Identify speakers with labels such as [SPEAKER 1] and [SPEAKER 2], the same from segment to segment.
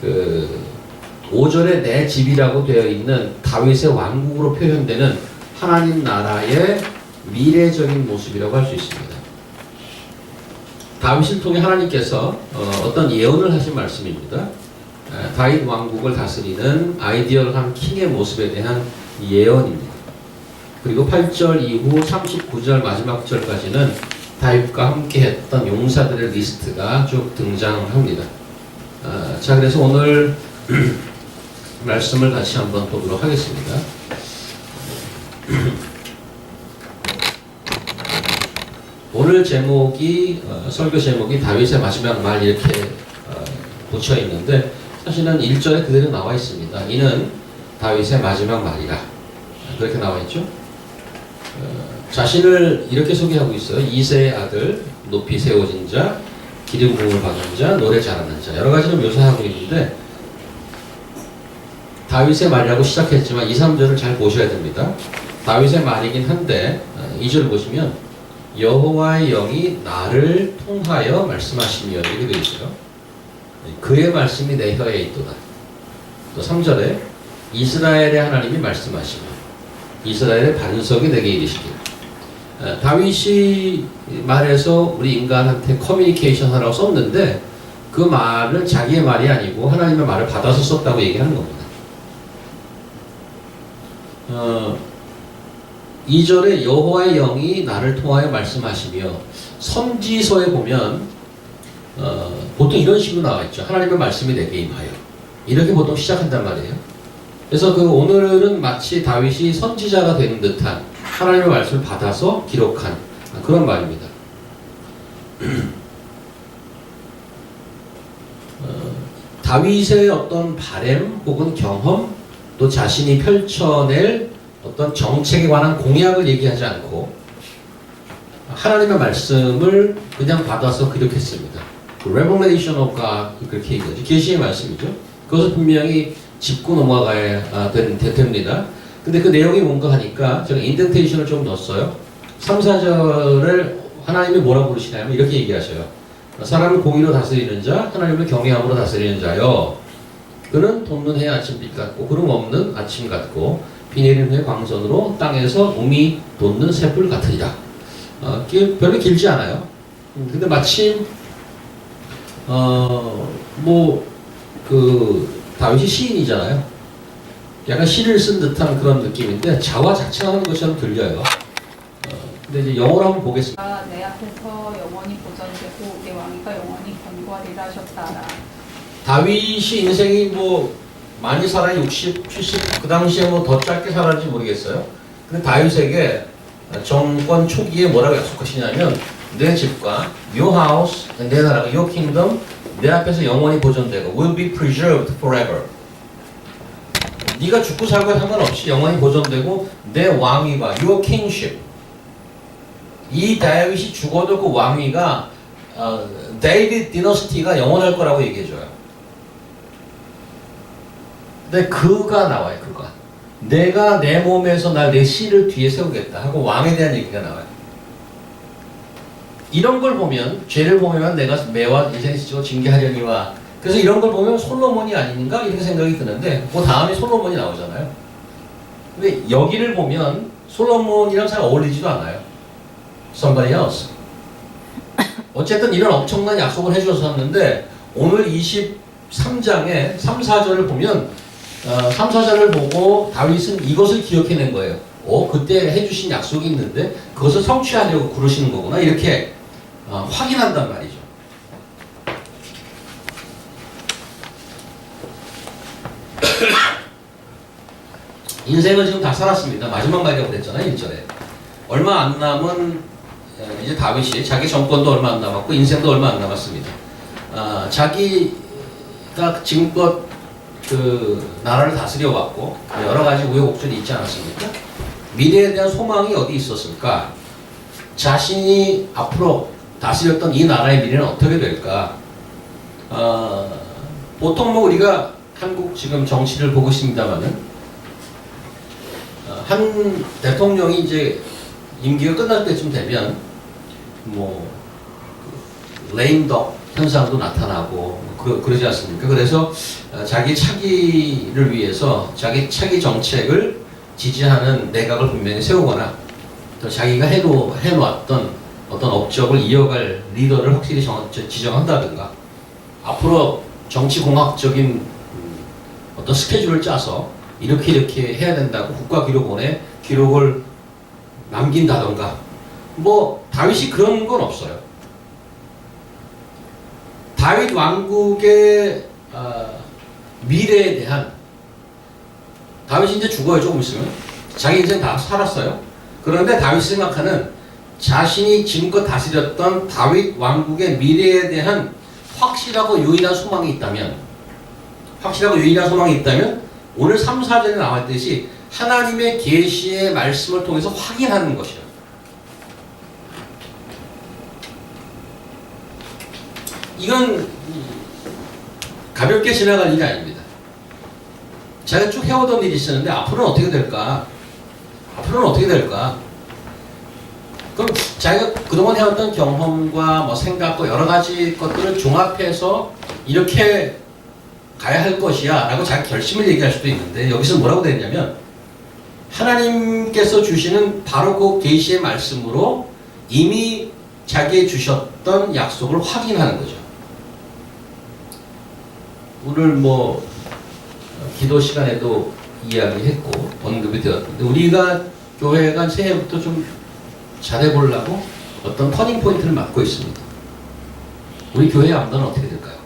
[SPEAKER 1] 그 5절에 내 집이라고 되어 있는 다윗의 왕국으로 표현되는 하나님 나라의 미래적인 모습이라고 할 수 있습니다. 다윗을 통해 하나님께서 어떤 예언을 하신 말씀입니다. 다윗 왕국을 다스리는 아이디얼한 킹의 모습에 대한 예언입니다. 그리고 8절 이후 39절 마지막 절까지는 다윗과 함께 했던 용사들의 리스트가 쭉 등장합니다. 자, 그래서 오늘 말씀을 같이 한번 보도록 하겠습니다. 오늘 제목이 설교 제목이 다윗의 마지막 말 이렇게 붙여 있는데 사실은 1절에 그대로 나와 있습니다. 이는 다윗의 마지막 말이라 그렇게 나와 있죠. 자신을 이렇게 소개하고 있어요. 이새의 아들, 높이 세워진 자, 기름 부음을 받은 자, 노래 잘하는 자, 여러 가지로 묘사하고 있는데 다윗의 말이라고 시작했지만 2, 3절을 잘 보셔야 됩니다. 다윗의 말이긴 한데 2절 보시면 여호와의 영이 나를 통하여 말씀하시며 이렇게 되어 있어요. 그의 말씀이 내 혀에 있도다. 또 3절에 이스라엘의 하나님이 말씀하시며 이스라엘의 반석이 내게 이르시길. 다윗이 말해서 우리 인간한테 커뮤니케이션 하라고 썼는데 그 말은 자기의 말이 아니고 하나님의 말을 받아서 썼다고 얘기하는 겁니다. 2절에 여호와의 영이 나를 통하여 말씀하시며 선지서에 보면 보통 이런 식으로 나와 있죠. 하나님의 말씀이 내게 임하여 이렇게 보통 시작한단 말이에요. 그래서 오늘은 마치 다윗이 선지자가 되는 듯한 하나님의 말씀을 받아서 기록한 그런 말입니다. 다윗의 어떤 바램 혹은 경험 또 자신이 펼쳐낼 어떤 정책에 관한 공약을 얘기하지 않고 하나님의 말씀을 그냥 받아서 기록했습니다. Revelation of God 그렇게 얘기하죠. 계시의 말씀이죠. 그것을 분명히 짚고 넘어가야 됩니다. 근데 그 내용이 뭔가 하니까 제가 인덴테이션을 좀 넣었어요. 3, 4절을 하나님이 뭐라고 부르시냐면 이렇게 얘기하셔요. 사람을 공의로 다스리는 자, 하나님을 경외함으로 다스리는 자여. 그는 돋는 해의 아침빛 같고 구름 없는 아침 같고 비 내리는 후의 광선으로 땅에서 우미 돋는 새불 같으리라. 별로 길지 않아요. 근데 마침 다윗이 시인이잖아요. 약간 시를 쓴 듯한 그런 느낌인데 자화자찬하는 것처럼 들려요. 근데 이제 영어로 한번 보겠습니다.
[SPEAKER 2] 내 앞에서 영원히 보존되고 내 왕위가 영원히 견고하리라 하셨다라.
[SPEAKER 1] 다윗이 인생이 많이 살아 60, 70, 그 당시에 더 짧게 살았는지 모르겠어요. 근데 다윗에게 정권 초기에 뭐라고 약속하시냐면 내 집과 your house, 내 나라가 your kingdom 내 앞에서 영원히 보존되고 will be preserved forever. 네가 죽고 살고 상관없이 영원히 보존되고 내 왕위가 your kingship 이 다윗이 죽어도 그 왕위가 데이비드 디너스티가 영원할 거라고 얘기해줘요. 근데 그가 나와요. 그가 내가 내 몸에서 내 씨를 뒤에 세우겠다 하고 왕에 대한 얘기가 나와요. 이런 걸 보면 죄를 보면 내가 매와 인생을 지고 징계하려니와 그래서 이런 걸 보면 솔로몬이 아닌가 이렇게 생각이 드는데 그 다음에 솔로몬이 나오잖아요. 근데 여기를 보면 솔로몬이랑 잘 어울리지도 않아요. Somebody else. 어쨌든 이런 엄청난 약속을 해주셨었는데 오늘 23장에 3, 4절을 보면 3, 4절을 보고 다윗은 이것을 기억해낸 거예요. 그때 해주신 약속이 있는데 그것을 성취하려고 그러시는 거구나 이렇게 확인한단 말이죠. 인생을 지금 다 살았습니다. 마지막 말이라고 그랬잖아요. 1절에. 얼마 안 남은 이제 다윗이 자기 정권도 얼마 안 남았고 인생도 얼마 안 남았습니다. 자기가 지금껏 나라를 다스려 왔고 여러 가지 우여곡절이 있지 않았습니까? 미래에 대한 소망이 어디 있었을까? 자신이 앞으로 다스렸던 이 나라의 미래는 어떻게 될까? 보통 우리가 한국 지금 정치를 보고 있습니다만은 한 대통령이 이제 임기가 끝날 때쯤 되면 레임덕 현상도 나타나고 그러지 않습니까? 그래서 자기 차기를 위해서 자기 차기 정책을 지지하는 내각을 분명히 세우거나 또 자기가 해놓았던 어떤 업적을 이어갈 리더를 확실히 지정한다든가 앞으로 정치공학적인 어떤 스케줄을 짜서 이렇게 해야 된다고 국가기록원에 기록을 남긴다던가 뭐 다윗이 그런 건 없어요. 다윗 왕국의 미래에 대한 다윗이 이제 죽어요. 조금 있으면 자기 인생 다 살았어요. 그런데 다윗이 생각하는 자신이 지금껏 다스렸던 다윗 왕국의 미래에 대한 확실하고 유일한 소망이 있다면 오늘 3, 4절에 나왔듯이 하나님의 계시의 말씀을 통해서 확인하는 것이에요. 이건 가볍게 지나갈 일이 아닙니다. 제가 쭉 해오던 일이 있었는데 앞으로는 어떻게 될까? 그럼 자기가 그동안 해왔던 경험과 뭐 생각과 여러 가지 것들을 종합해서 이렇게 가야 할 것이야 라고 자기 결심을 얘기할 수도 있는데 여기서 뭐라고 되어 있냐면 하나님께서 주시는 바로 그 계시의 말씀으로 이미 자기에 주셨던 약속을 확인하는 거죠. 오늘 뭐 기도 시간에도 이야기했고 언급이 되었는데 우리가 교회가 새해부터 좀 잘해보려고 어떤 터닝 포인트를 맡고 있습니다. 우리 교회의 암단은 어떻게 될까요?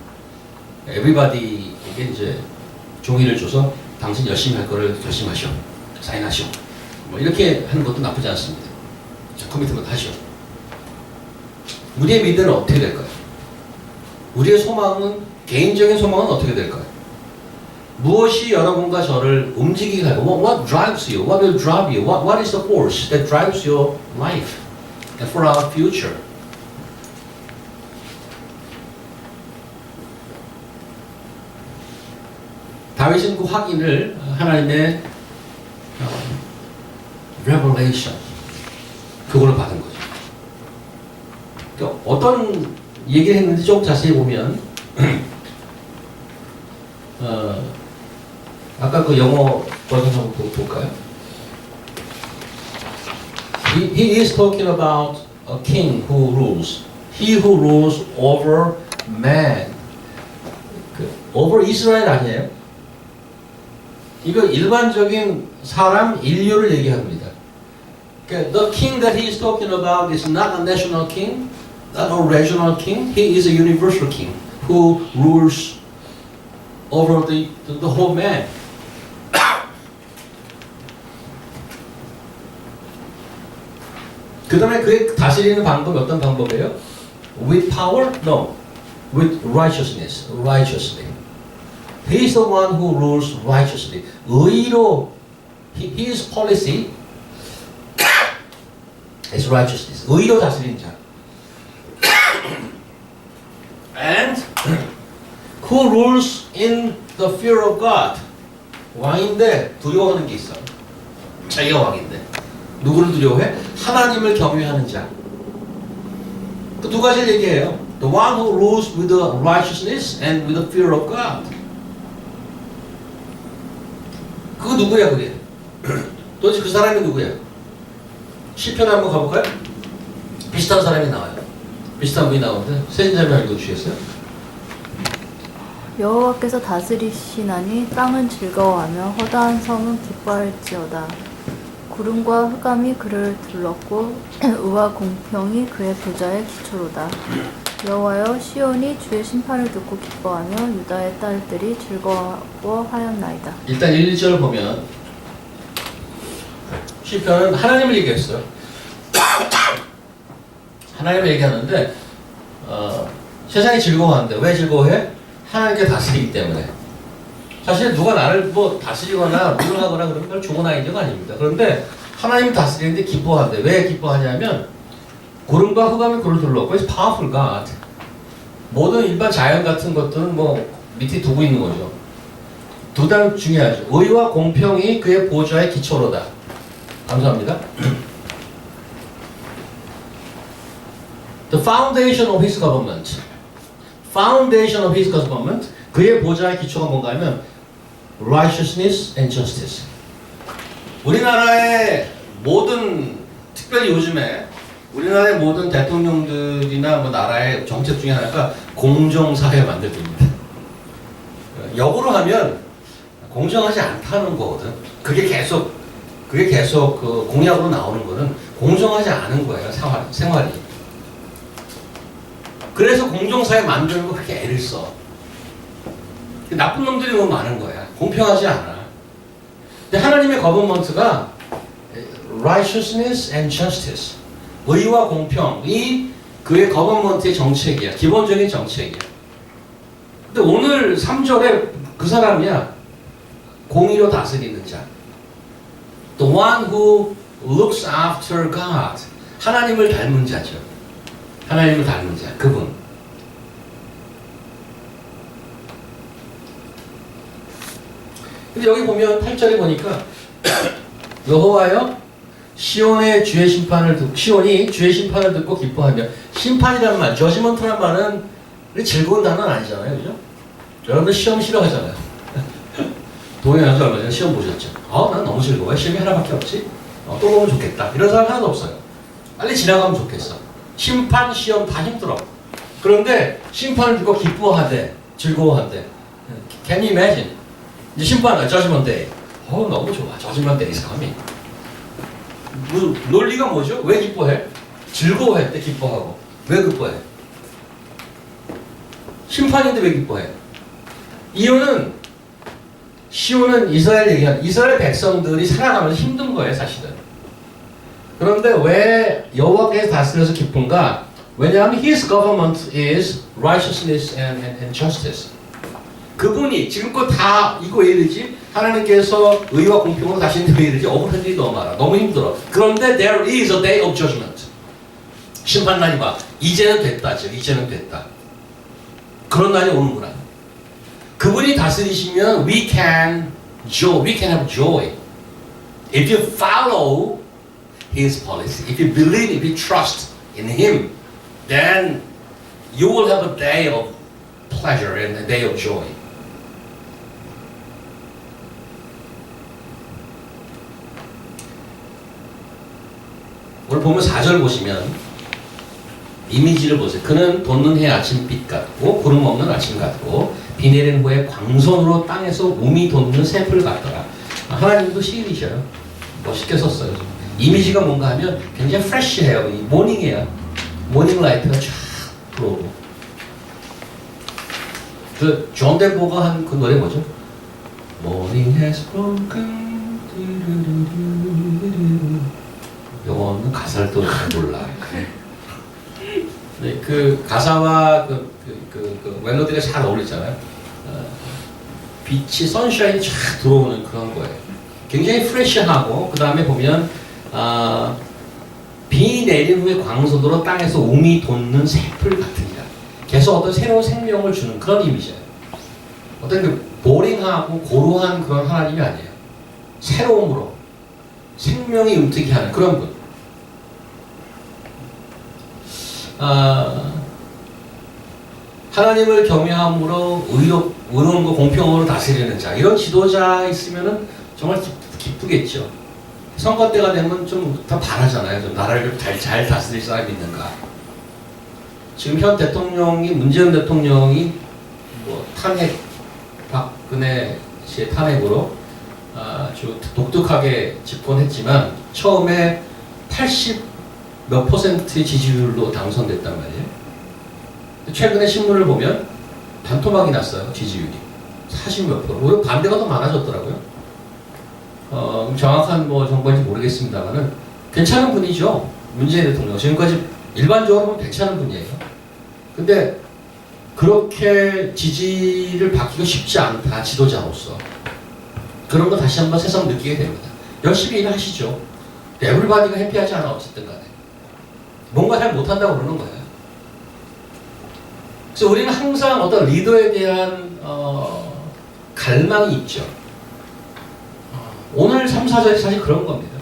[SPEAKER 1] 에브리바디에게 이제 종이를 줘서 당신 열심히 할 거를 결심하시오. 사인하시오. 뭐 이렇게 하는 것도 나쁘지 않습니다. 자, 커미트먼트 하시오. 우리의 미래는 어떻게 될까요? 우리의 소망은, 개인적인 소망은 어떻게 될까요? 무엇이 여러분과 저를 움직이게 하고 what drives you? What will drive you? What is the force that drives your life and for our future? 다윗은 그 확인을 하나님의 revelation 그걸로 받은 거죠. 그러니까 어떤 얘기를 했는지 좀 자세히 보면 아까 그 영어 버전 한번 볼까요? He is talking about a king who rules. He who rules over man. over 이스라엘 아니에요? 이거 일반적인 사람, 인류를 얘기합니다. The king that he is talking about is not a national king, not a regional king. He is a universal king who rules over the whole man. 그 다음에 그의 다스리는 방법이 어떤 방법이에요? With power? No. With righteousness. Righteously. He is the one who rules righteously. 의로, his policy is righteousness. 의로 다스리는 자. And who rules in the fear of God. 왕인데 두려워하는 게 있어. 자기가 왕인데. 누구를 두려워해? 하나님을 경외하는 자. 그 두 가지를 얘기해요. The one who rules with the righteousness and with the fear of God. 그거 누구야 그게? 도대체 그 사람이 누구야? 시편에 한번 가볼까요? 비슷한 사람이 나와요. 비슷한 분이 나오는데 세진자매 읽어주시겠어요?
[SPEAKER 3] 여호와께서 다스리시나니 땅은 즐거워하며 허다한 성은 기뻐할지어다. 구름과 흑암이 그를 둘렀고 의와 공평이 그의 보좌의 기초로다. 여호와여 시온이 주의 심판을 듣고 기뻐하며 유다의 딸들이 즐거워하였나이다.
[SPEAKER 1] 일단 1절을 보면 시편은 하나님을 얘기했어요. 하나님을 얘기하는데 세상이 즐거워하는데 왜 즐거워해? 하나님께 다스리기 때문에. 사실 누가 나를 뭐 다스리거나 룰을 하거나 그런 걸 좋은 아이디어가 아닙니다. 그런데 하나님이 다스리는데 기뻐한대. 왜 기뻐하냐면 구름과 흑암이 그를 둘렀고 It's powerful God. 모든 일반 자연 같은 것들은 뭐 밑에 두고 있는 거죠. 두 단 중요하죠. 의와 공평이 그의 보좌의 기초로다. 감사합니다. The foundation of his government. foundation of his government, 그의 보좌의 기초가 뭔가 하면 righteousness and justice. 우리나라의 모든, 특별히 요즘에 우리나라의 모든 대통령들이나 뭐 나라의 정책 중에 하나가 공정사회 만들기입니다. 역으로 하면 공정하지 않다는 거거든. 그게 계속 그 공약으로 나오는 거는 공정하지 않은 거예요, 생활이. 그래서 공정사회 만드는 거 그렇게 애를 써. 나쁜 놈들이 너무 많은 거야. 공평하지 않아. 근데 하나님의 거버먼트가 righteousness and justice, 의와 공평이 그의 거버먼트의 정책이야. 기본적인 정책이야. 근데 오늘 3절에 그 사람이야. 공의로 다스리는 자. The one who looks after God. 하나님을 닮은 자죠. 하나님을 닮은 자. 그분. 근데 여기 보면 8절에 보니까 여호와여 시온이 주의 심판을 듣고 기뻐하며, 심판이라는 말, 저지먼트라는 말은 즐거운 단어는 아니잖아요, 그죠? 여러분들 시험 싫어하잖아요. 동해안에서 얼마 전에 시험 보셨죠? 난 너무 즐거워요. 시험이 하나밖에 없지? 또 보면 좋겠다. 이런 사람 하나도 없어요. 빨리 지나가면 좋겠어. 심판, 시험 다 힘들어. 그런데 심판을 듣고 기뻐하대, 즐거워한대. Can you imagine? 이제 심판, judgment day. 너무 좋아. judgment day is coming. 논리가 뭐죠? 왜 기뻐해? 즐거워할 때 기뻐하고. 왜 기뻐해? 심판인데 왜 기뻐해? 이유는 시온은 이스라엘 백성들이 살아가면서 힘든 거예요, 사실은. 그런데 왜 여호와께서 다스려서 기쁜가? 왜냐하면 His government is righteousness and justice. 그분이 지금껏 다 이거 왜 이러지? 하나님께서 의와 공평으로 다시는데 왜 이러지? 억울한 일이 너무 많아. 너무 힘들어. 그런데 there is a day of judgment. 심판날이 와. 이제는 됐다. 이제는 됐다. 그런 날이 오는구나. 그분이 다스리시면 we can have joy. If you follow His policy, if you believe, if you trust in Him, then you will have a day of pleasure and a day of joy. 오늘 보면 4절 보시면 이미지를 보세요. 그는 돋는 해 아침빛 같고 구름 없는 아침 같고 비 내린 후에 광선으로 땅에서 우미 돋는 새풀 같더라. 하나님도 시인이셔요. 멋있게 썼어요. 이미지가 뭔가 하면 굉장히 프레쉬해요. 모닝이에요. 모닝 라이트가 쫙 들어오고. 그 존 덴버가 한 그 노래 뭐죠? Morning has broken. 영어는 가사를 또 잘 몰라. 네, 그 가사와 그 멜로디가 잘 어울리잖아요. 빛이 선샤인이 쫙 들어오는 그런 거예요. 굉장히 프레시하고 그 다음에 보면 비 내린 후에 광선으로 땅에서 우미 돋는 새풀 같으니라. 계속 어떤 새로운 생명을 주는 그런 이미지예요. 어떤 그 보링하고 고루한 그런 하나님이 아니에요. 새로움으로 생명이 움트게 하는 그런 분. 하나님을 경외함으로 의로움과 공평으로 다스리는 자, 이런 지도자 있으면은 정말 기쁘겠죠. 선거 때가 되면 좀 더 바라잖아요. 좀 나라를 잘 다스릴 사람이 있는가. 지금 현 대통령이, 문재인 대통령이 뭐 탄핵, 박근혜 씨의 탄핵으로 아주 독특하게 집권했지만 처음에 80몇 퍼센트의 지지율로 당선됐단 말이에요. 최근에 신문을 보면 반토막이 났어요. 지지율이 40몇 %. 오히려 반대가 더 많아졌더라고요. 정확한 뭐 정보인지 모르겠습니다만은 괜찮은 분이죠. 문재인 대통령 지금까지 일반적으로 보면 괜찮은 분이에요. 근데 그렇게 지지를 받기가 쉽지 않다, 지도자로서. 그런 거 다시 한번 세상 느끼게 됩니다. 열심히 일하시죠. 에브리바디가 해피하지 않아, 어쨌든 간에. 뭔가 잘 못한다고 그러는 거예요. 그래서 우리는 항상 어떤 리더에 대한 갈망이 있죠. 오늘 3, 4절이 사실 그런 겁니다.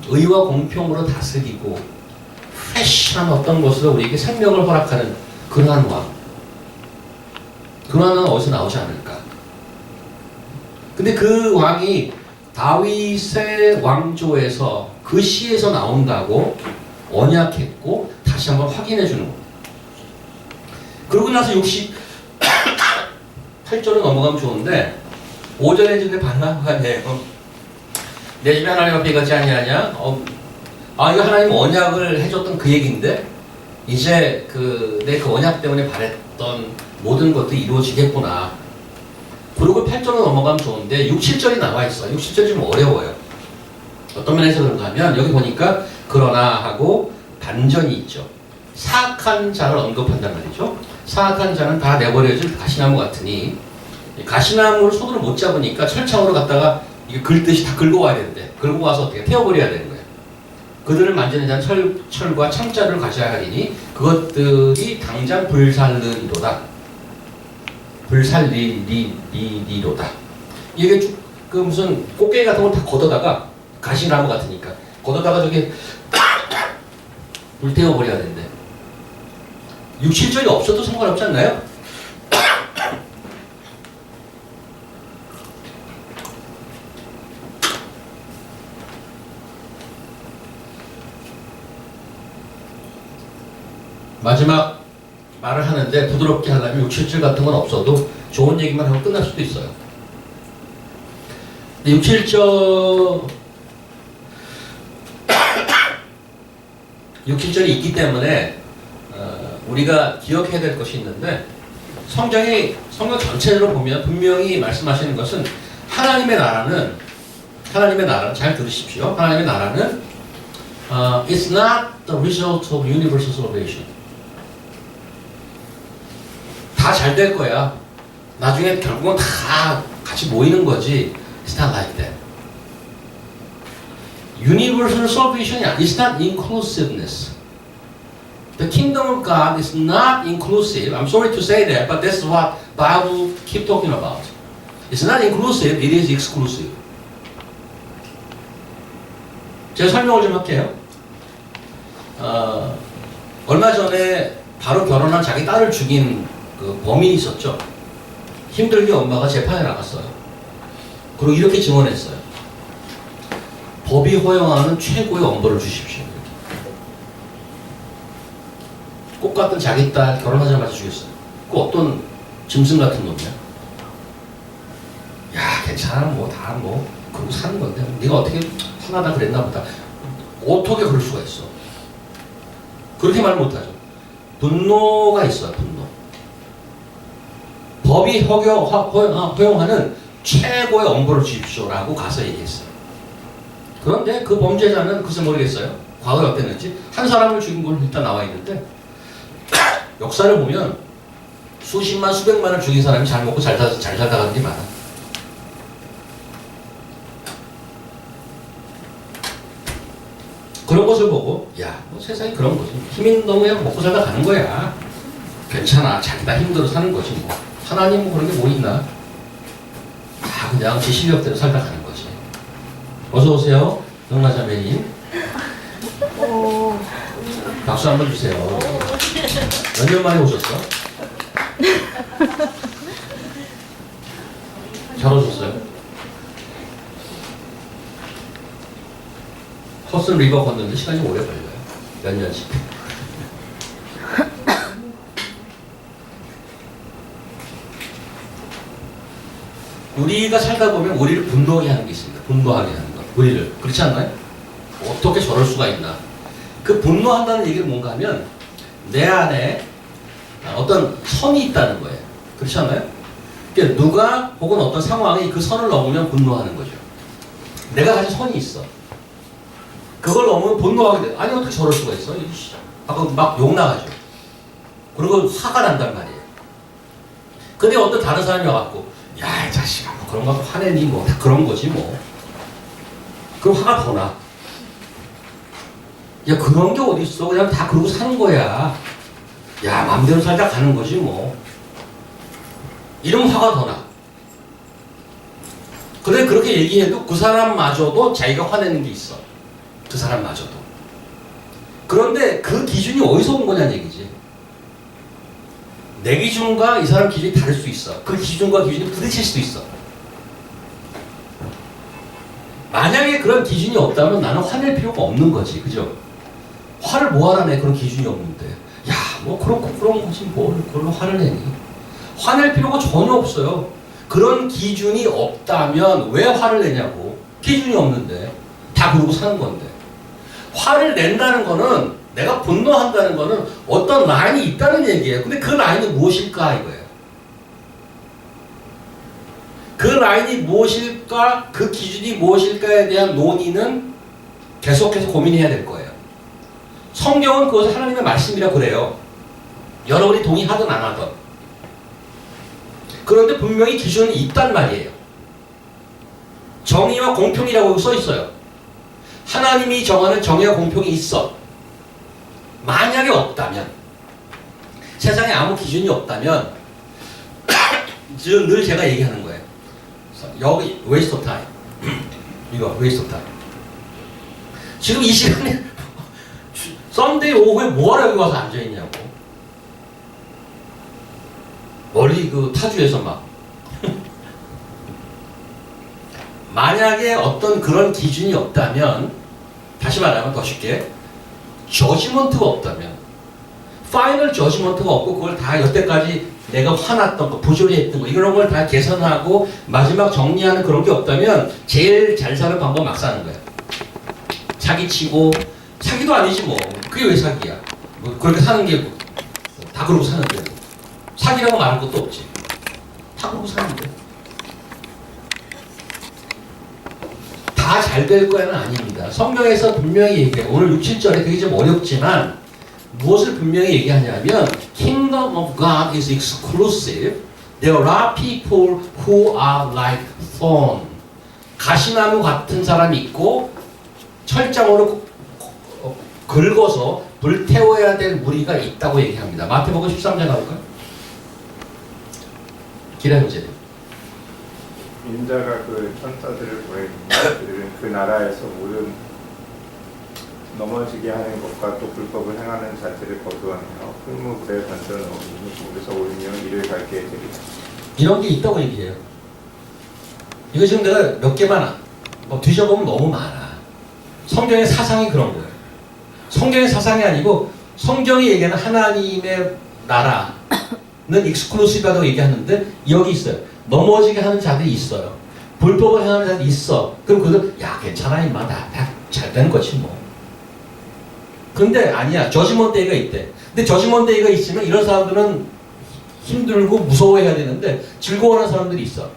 [SPEAKER 1] 의와 공평으로 다스리고 프레시한 어떤 것으로 우리에게 생명을 허락하는 그러한 왕. 그런 하나는 어디서 나오지 않을까? 근데 그 왕이 다윗의 왕조에서 그 시에서 나온다고 언약했고 다시 한번 확인해 주는 거예요. 그러고 나서 68절로 넘어가면 좋은데 5절에 이제 반항하네요. 내 집에 하나님 앞에 가지 아니하냐? 이거 하나님 언약을 해줬던 그 얘기인데 이제 내 그 언약 때문에 바랬던 모든 것들이 이루어지겠구나. 그리고 8절로 넘어가면 좋은데 6, 7절이 나와 있어. 6, 7절이 좀 어려워요. 어떤 면에서 그런가 하면 여기 보니까 그러나 하고 반전이 있죠. 사악한 자를 언급한단 말이죠. 사악한 자는 다 내버려질 가시나무 같으니 가시나무를 손으로 못 잡으니까 철창으로 갖다가 이게 긁듯이 다 긁어 와야 되는데 긁어 와서 어떻게 태워버려야 되는 거예요. 그들을 만지는 자는 철과 창자를 가져야 하리니 그것들이 당장 불살르리로다. 불살리리로다. 이게 그 무슨 꽃게기 같은 걸 다 걷어다가 가시나무 같으니까 걷어다가 저기 불태워버려야 되는데 6, 7절이 없어도 상관없지 않나요? 마지막 말을 하는데 부드럽게 하려면 6, 7절 같은 건 없어도 좋은 얘기만 하고 끝날 수도 있어요. 근데 6, 7절 6, 7절이 있기 때문에 우리가 기억해야 될 것이 있는데 성경 전체로 보면 분명히 말씀하시는 것은 하나님의 나라는 잘 들으십시오. 하나님의 나라는 it's not the result of universal salvation. 다 잘 될 거야. 나중에 결국은 다 같이 모이는 거지. It's not like that. Universal salvation is not inclusiveness. The kingdom of God is not inclusive. I'm sorry to say that, but that's what Bible keep talking about. It's not inclusive, it is exclusive. 제가 설명을 좀 할게요. 얼마 전에 바로 결혼한 자기 딸을 죽인 그 범인이 있었죠. 힘들게 엄마가 재판에 나갔어요. 그리고 이렇게 증언했어요. 법이 허용하는 최고의 엄벌을 주십시오. 꽃 같은 자기 딸 결혼하자마자 죽였어요. 그 어떤 짐승 같은 놈이야. 야, 괜찮아, 그러고 사는 건데 네가 어떻게 하나다 그랬나 보다. 어떻게 그럴 수가 있어? 그렇게 말 못하죠. 분노가 있어요. 분노. 법이 허용하는 최고의 엄벌을 주십시오라고 가서 얘기했어요. 그런데 그 범죄자는 글쎄 모르겠어요. 과거에 어땠는지 한 사람을 죽인 걸 일단 나와 있는데 역사를 보면 수십만 수백만을 죽인 사람이 잘 먹고 잘 살다 가는 게 많아. 그런 것을 보고 세상이 그런 거지. 힘 있는 놈은 그냥 먹고 살다 가는 거야. 괜찮아. 자기가 힘들어 사는 거지 뭐. 하나님 뭐 그런 게 뭐 있나. 다 그냥 제 실력대로 살다 가는 거지. 어서 오세요. 영라자매님. 박수 한번 주세요. 몇 년 만에 오셨어? 잘 오셨어요? 허슨 리버 걷는데 시간이 오래 걸려요. 몇 년씩. 우리가 살다 보면 우리를 분노하게 하는 게 있습니다. 분노하게 하는 것. 우리를. 그렇지 않나요? 어떻게 저럴 수가 있나. 그 분노한다는 얘기는 뭔가 하면 내 안에 어떤 선이 있다는 거예요. 그렇지 않나요? 그러니까 누가 혹은 어떤 상황이 그 선을 넘으면 분노하는 거죠. 내가 가진 선이 있어. 그걸 넘으면 분노하게 돼. 아니 어떻게 저럴 수가 있어? 아까 막 욕 나가죠. 그리고 화가 난단 말이에요. 근데 어떤 다른 사람이 와갖고 야, 이 자식아, 뭐 그런 거 화내니 뭐 다 그런 거지 뭐. 그럼 화가 더 나. 야, 그런 게 어디 있어? 그냥 다 그러고 사는 거야. 야, 마음대로 살다 가는 거지 뭐. 이러면 화가 더 나. 근데 그렇게 얘기해도 그 사람마저도 자기가 화내는 게 있어. 그 사람마저도. 그런데 그 기준이 어디서 온 거냐는 얘기지. 내 기준과 이 사람 기준이 다를 수 있어. 그 기준과 기준이 부딪힐 수도 있어. 만약에 그런 기준이 없다면 나는 화낼 필요가 없는 거지. 그죠? 화를 뭐하러 내? 그런 기준이 없는데. 야, 뭐 그렇고 그런 거지. 뭘 그걸로 화를 내니? 화낼 필요가 전혀 없어요. 그런 기준이 없다면 왜 화를 내냐고. 기준이 없는데. 다 그러고 사는 건데. 화를 낸다는 거는, 내가 분노한다는 거는 어떤 라인이 있다는 얘기예요. 근데 그 라인이 무엇일까 이거예요. 그 라인이 무엇일까, 그 기준이 무엇일까에 대한 논의는 계속해서 고민해야 될 거예요. 성경은 그것을 하나님의 말씀이라 그래요. 여러분이 동의하든 안 하든. 그런데 분명히 기준이 있단 말이에요. 정의와 공평이라고 써 있어요. 하나님이 정하는 정의와 공평이 있어. 만약에 없다면, 세상에 아무 기준이 없다면, 늘 제가 얘기하는 거예요. 여기 waste of time. 이거 waste of time. 지금 이 시간에 썬데이 오후에 뭐하러 여기 와서 앉아있냐고. 멀리 그 타주에서 막. 만약에 어떤 그런 기준이 없다면, 다시 말하면 더 쉽게, 저지먼트가 없다면, 파이널 저지먼트가 없고 그걸 다 여태까지 내가 화났던 거, 부조리 했던 거, 이런 걸 다 개선하고 마지막 정리하는 그런 게 없다면 제일 잘 사는 방법 막 사는 거야. 사기치고, 사기도 아니지 뭐. 그게 왜 사기야? 뭐 그렇게 사는 게 다 그러고 사는데. 사기라고 말할 것도 없지. 다 그러고 사는데. 다 잘 될 거야는 아닙니다. 성경에서 분명히 얘기해요. 오늘 6, 7절에 그게 좀 어렵지만 무엇을 분명히 얘기하냐면 Kingdom of God is exclusive. There are people who are like thorn. 가시나무 같은 사람이 있고 철장으로 긁어서 불태워야 될 무리가 있다고 얘기합니다. 마태복음 13장 가볼까요? 기라형제들.
[SPEAKER 4] 인자가 그 천사들을 보내니 그들은 그 나라에서 모든 넘어지게 하는 것과 또 불법을 행하는 자들을 거두어내어 풀무불에 던져 넣으니 물에서 오르며 이를 갈게 되리라.
[SPEAKER 1] 이런 게 있다고 얘기해요. 이거 지금 내가 몇 개만 뭐 뒤져보면 너무 많아. 성경의 사상이 그런 거예요. 성경의 사상이 아니고 성경이 얘기하는 하나님의 나라는 익스클루시브하다고 얘기하는데 여기 있어요. 넘어지게 하는 자들이 있어요. 불법을 행하는 자들이 있어. 그럼 그들 야 괜찮아 임마 다 잘 되는 거지 뭐. 근데 아니야. 저지먼트 데이가 있대. 근데 저지먼트 데이가 있으면 이런 사람들은 힘들고 무서워해야 되는데 즐거워하는 사람들이 있어.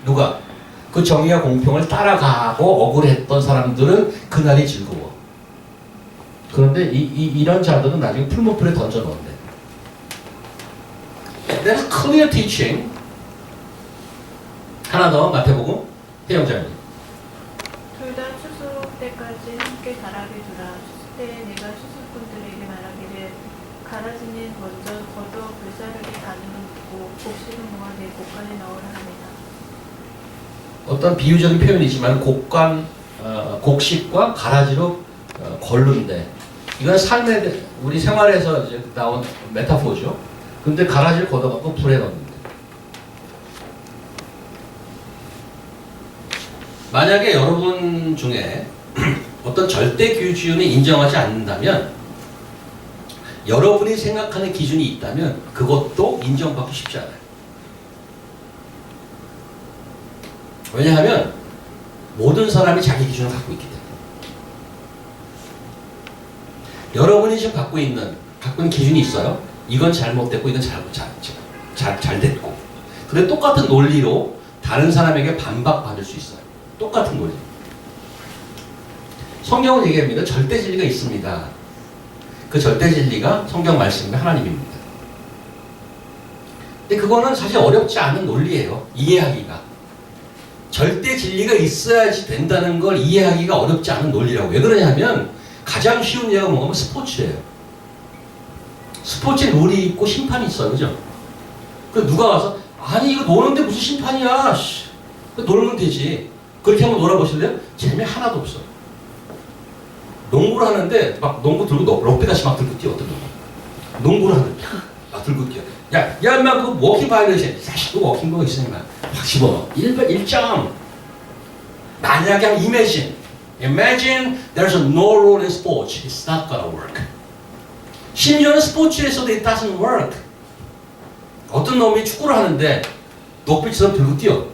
[SPEAKER 1] 누가? 그 정의와 공평을 따라가고 억울했던 사람들은 그날이 즐거워. 그런데 이런 자들은 나중에 풀무풀에 던져 넣는데. That's clear teaching. 하나 더 마태복음 태영장님.
[SPEAKER 5] 둘 다 추수 때까지 함께 가라게 두라. 추수 때에 내가 추수꾼들에게 말하기를 가라지는 먼저 걷어 불사르게 가는 묻고 곡식은 모아내 곡간에 넣으라 하니라.
[SPEAKER 1] 어떤 비유적인 표현이지만 곡식과 가라지로 걸른데 이건 삶의 우리 생활에서 이제 나온 메타포죠. 근데 가라지를 걷어갖고 불에 넣는데 만약에 여러분 중에 어떤 절대 기준을 인정하지 않는다면 여러분이 생각하는 기준이 있다면 그것도 인정받기 쉽지 않아요. 왜냐하면 모든 사람이 자기 기준을 갖고 있기 때문에 여러분이 지금 갖고 있는 기준이 있어요. 이건 잘못됐고 이건 잘 됐고 근데 똑같은 논리로 다른 사람에게 반박받을 수 있어요. 똑같은 논리. 성경은 얘기합니다. 절대 진리가 있습니다. 그 절대 진리가 성경 말씀과 하나님입니다. 근데 그거는 사실 어렵지 않은 논리예요. 이해하기가. 절대 진리가 있어야지 된다는 걸 이해하기가 어렵지 않은 논리라고. 왜 그러냐면 가장 쉬운 예가 뭐냐면 스포츠예요. 스포츠에 룰이 있고 심판이 있어요. 그죠? 그 누가 와서 아니 이거 노는데 무슨 심판이야. 놀면 되지. 그렇게 한번 놀아보실래요? 재미 하나도 없어. 농구를 하는데 막 농구 들고 럭비같이 막 들고 뛰어. 어떤 농구를 하는데 막 들고 뛰어. 야, 인마 그 워킹 바이올레이션. 사실 그 워킹 거 있으니까 확 집어. 1점. 만약에 imagine there's no rule in sports. It's not gonna work. 심지어는 스포츠에서도 it doesn't work. 어떤 놈이 축구를 하는데 녹빛처럼 들고 뛰어.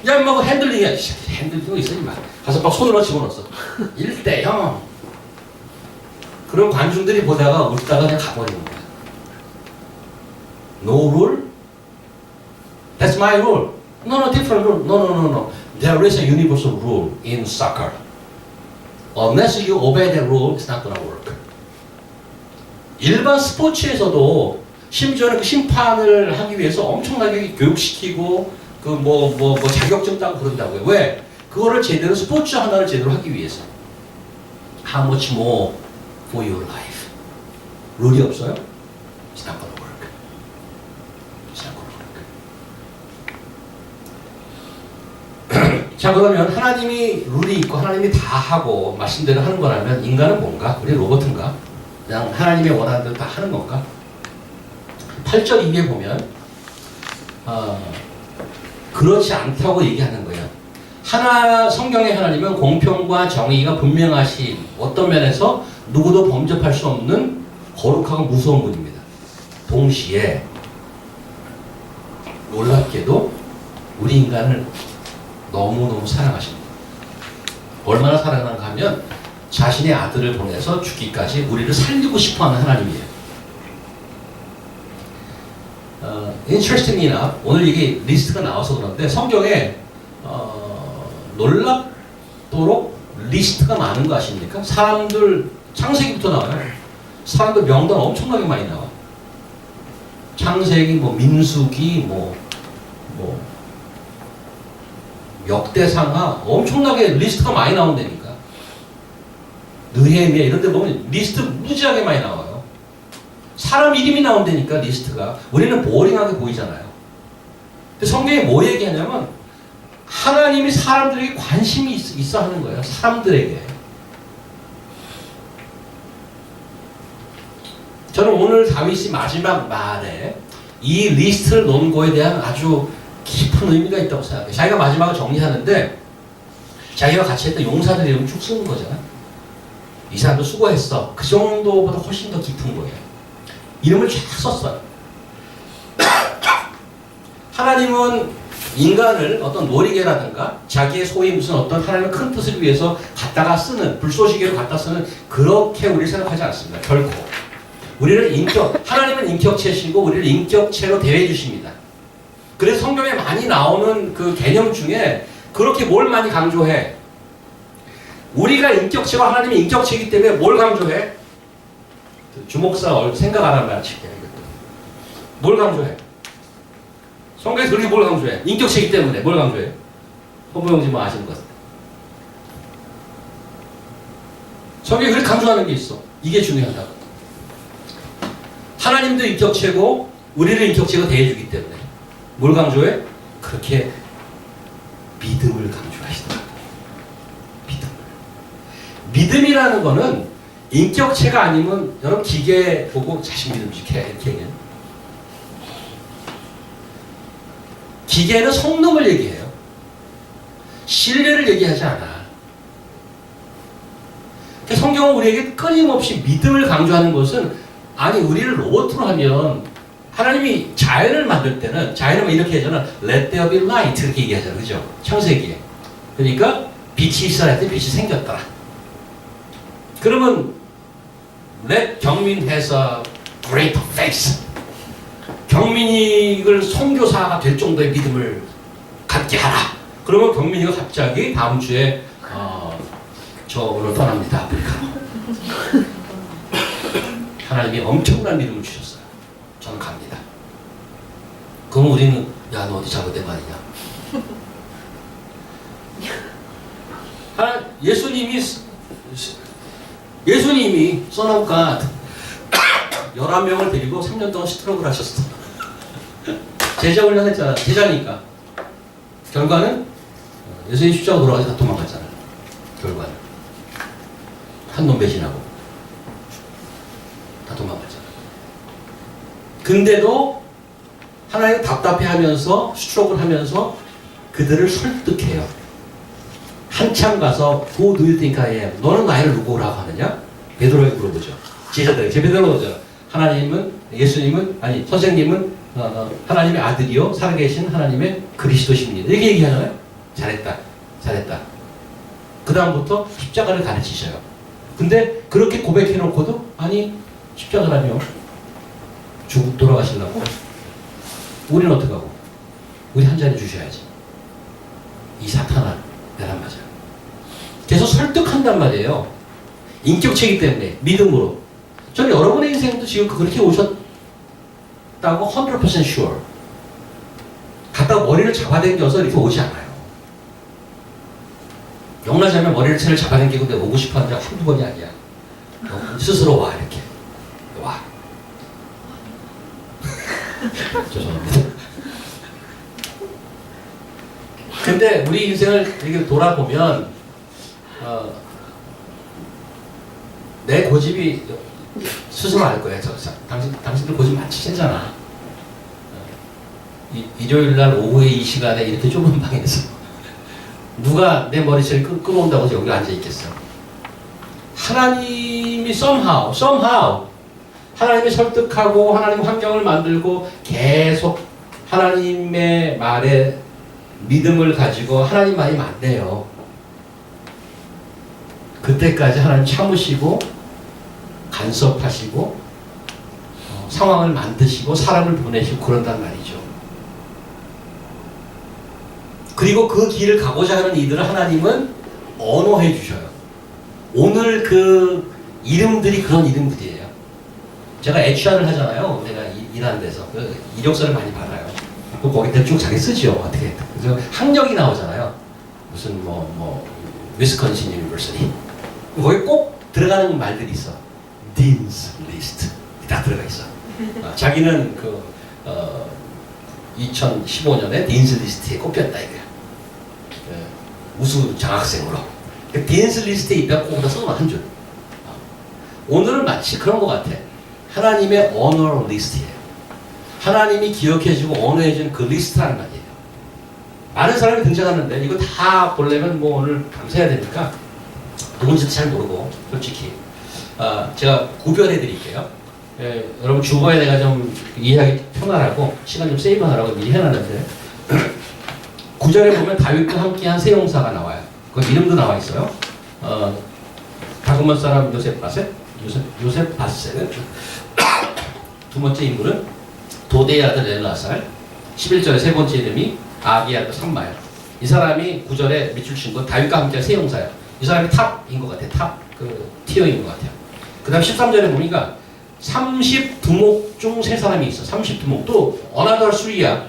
[SPEAKER 1] 야, 인마 그 핸들링이야. 핸들링 있어, 인마. 가서 막 손으로 집어넣었어. 1대0. 그럼 관중들이 보다가 웃다가 그냥 가버리는 거야. No rule? That's my rule. No, different rule. No. There is a universal rule in soccer. Unless you obey that rule, it's not gonna work. 일반 스포츠에서도 심지어는 그 심판을 하기 위해서 엄청나게 교육시키고 그 자격증 따고 그런다고요. 왜? 그거를 제대로 스포츠 하나를 제대로 하기 위해서. How much more for your life? 룰이 없어요? It's not gonna work. It's not gonna work. 자, 그러면 하나님이 룰이 있고 하나님이 다 하고 말씀대로 하는 거라면 인간은 뭔가? 우리 로봇인가? 그냥 하나님의 원하는 대로 다 하는 건가? 8절 이에 보면 그렇지 않다고 얘기하는 거예요. 성경의 하나님은 공평과 정의가 분명하신 어떤 면에서 누구도 범접할 수 없는 거룩하고 무서운 분입니다. 동시에 놀랍게도 우리 인간을 너무너무 사랑하십니다. 얼마나 사랑하는가 하면 자신의 아들을 보내서 죽기까지 우리를 살리고 싶어하는 하나님이에요. Interestingly enough, 오늘 이게 리스트가 나와서 그런데 성경에 놀랍도록 리스트가 많은 거 아십니까? 사람들 창세기부터 나와요. 사람들 명단 엄청나게 많이 나와. 창세기, 민수기, 역대상하 엄청나게 리스트가 많이 나온다니까. 느헤미야 이런 데 보면 리스트 무지하게 많이 나와요. 사람 이름이 나온다니까 리스트가. 우리는 보링하게 보이잖아요. 근데 성경이 뭐 얘기하냐면 하나님이 사람들에게 관심이 있어 하는 거예요. 사람들에게. 저는 오늘 다윗이 마지막 말에 이 리스트를 놓은 거에 대한 아주 깊은 의미가 있다고 생각해요. 자기가 마지막을 정리하는데 자기가 같이 했던 용사들 이름을 쭉 쓰는 거잖아. 이 사람도 수고했어. 그 정도보다 훨씬 더 깊은 거예요. 이름을 쫙 썼어요. 하나님은 인간을 어떤 놀이개라든가 자기의 소위 무슨 어떤 하나님의 큰 뜻을 위해서 갖다가 쓰는 불쏘시개로 갖다 쓰는 그렇게 우리를 생각하지 않습니다. 결코. 우리를 하나님은 인격체시고 우리를 인격체로 대해 주십니다. 그래서 성경에 많이 나오는 그 개념 중에 그렇게 뭘 많이 강조해? 우리가 인격체와 하나님이 인격체이기 때문에 뭘 강조해? 주목사 생각 안 하면 칠게. 뭘 강조해? 성경에서 그렇게 뭘 강조해? 인격체이기 때문에 뭘 강조해? 허무영지 뭐 아시는 것 같아. 성경이 그렇게 강조하는 게 있어. 이게 중요하다고. 하나님도 인격체고 우리를 인격체가 대해주기 때문에 뭘 강조해? 그렇게 믿음을 강조하시더라고요. 믿음이라는 거는 인격체가 아니면 여러분 기계 보고 자신 믿음 지켜 이렇게 얘기해요. 기계는 성능을 얘기해요. 신뢰를 얘기하지 않아. 성경은 우리에게 끊임없이 믿음을 강조하는 것은 아니 우리를 로봇으로 하면 하나님이 자연을 만들 때는 자연을 이렇게 하잖아. Let there be light 이렇게 얘기하잖아. 그죠? 창세기에. 그러니까 빛이 있어야 할 때 빛이 생겼더라. 그러면 let 경민 has a great faith. 경민이 이걸 선교사가 될 정도의 믿음을 갖게 하라. 그러면 경민이가 갑자기 다음 주에 저 오늘 떠납니다. 아프리카로. 하나님이 엄청난 믿음을 주셨어요. 저는 갑니다. 그럼 우리는 야 너 어디 잘못된 거 아니냐. 예수님이 써놓을까 11명을 데리고 3년 동안 스트럭을 하셨어. 제자 훈련했잖아. 제자니까. 결과는 예수님 십자가 돌아가서 다 도망갔잖아. 결과는 한 놈 배신하고 다 도망갔잖아. 근데도 하나님은 답답해하면서 스트로크를 하면서 그들을 설득해요. 한참 가서 Who do you think I am? 너는 나를 누구라고 하느냐? 베드로에게 물어보죠. 제자들, 제 베드로죠. 하나님은, 예수님은, 아니 선생님은 하나님의 아들이요 살아계신 하나님의 그리스도십니다. 이렇게 얘기하잖아요. 잘했다, 잘했다. 그 다음부터 십자가를 가르치셔요. 근데 그렇게 고백해놓고도 아니 십자가라뇨. 돌아가시려고? 우리는 어떡하고? 우리 한 자리 주셔야지. 이 사탄아, 내란 맞아. 계속 설득한단 말이에요. 인격체이기 때문에, 믿음으로. 저는 여러분의 인생도 지금 그렇게 오셨다고 100% sure. 갖다가 머리를 잡아당겨서 이렇게 오지 않아요. 영라자면 머리를 채를 잡아당기고 내가 오고 싶어 하는 적 한두 번이 아니야. 스스로 와, 이렇게. 와. 죄송합니다. 근데 우리 인생을 이렇게 돌아보면 내 고집이 스스로 알 거야. 당신들 고집 많이 세잖아. 일요일날 오후에 이 시간에 이렇게 좁은 방에서 누가 내 머리채를 끌어온다고 해서 여기 앉아있겠어. 하나님이 somehow 하나님이 설득하고 하나님 환경을 만들고 계속 하나님의 말에 믿음을 가지고 하나님 말이 맞네요. 그때까지 하나님 참으시고 간섭하시고 상황을 만드시고 사람을 보내시고 그런단 말이죠. 그리고 그 길을 가고자 하는 이들을 하나님은 언어해 주셔요. 오늘 그 이름들이 그런 이름들이에요. 제가 HR을 하잖아요. 내가 일하는 데서 이력서를 많이 받아요. 거기 대충 자기 쓰지요. 어떻게. 그래서 학력이 나오잖아요. 무슨 위스콘신 유니버시티. 거기 꼭 들어가는 말들이 있어. Dean's List. 다 들어가 있어. 자기는 2015년에 Dean's List에 꼽혔다 이거야. 우수 장학생으로. Dean's List에 입학 꼭 써놓은 한 줄. 오늘은 마치 그런 것 같아. 하나님의 honor list예요. 하나님이 기억해주고 언어해주는 그 리스트라는 말이에요. 많은 사람이 등장하는데 이거 다 보려면 오늘 밤새야 되니까 누군지도 잘 모르고 솔직히 제가 구별해 드릴게요. 여러분 주거에 내가 좀 이해하기 편하라고 시간 좀 세이브하라고 미리 해놨는데 9절에 보면 다윗과 함께한 세 용사가 나와요. 그 이름도 나와 있어요. 다그먼 사람 요셉바셋 두 번째 인물은 도대의 아들 엘라살, 11절에 세 번째 이름이 아기 아들 삼마야. 이 사람이 9절에 밑줄 친 건 다윗과 함께한 세 용사예요. 이 사람이 탑인 것 같아요. 티어인 것 같아요. 그 다음 13절에 보니까 30두목 중 세 사람이 있어. 30두목. 또 another 3야.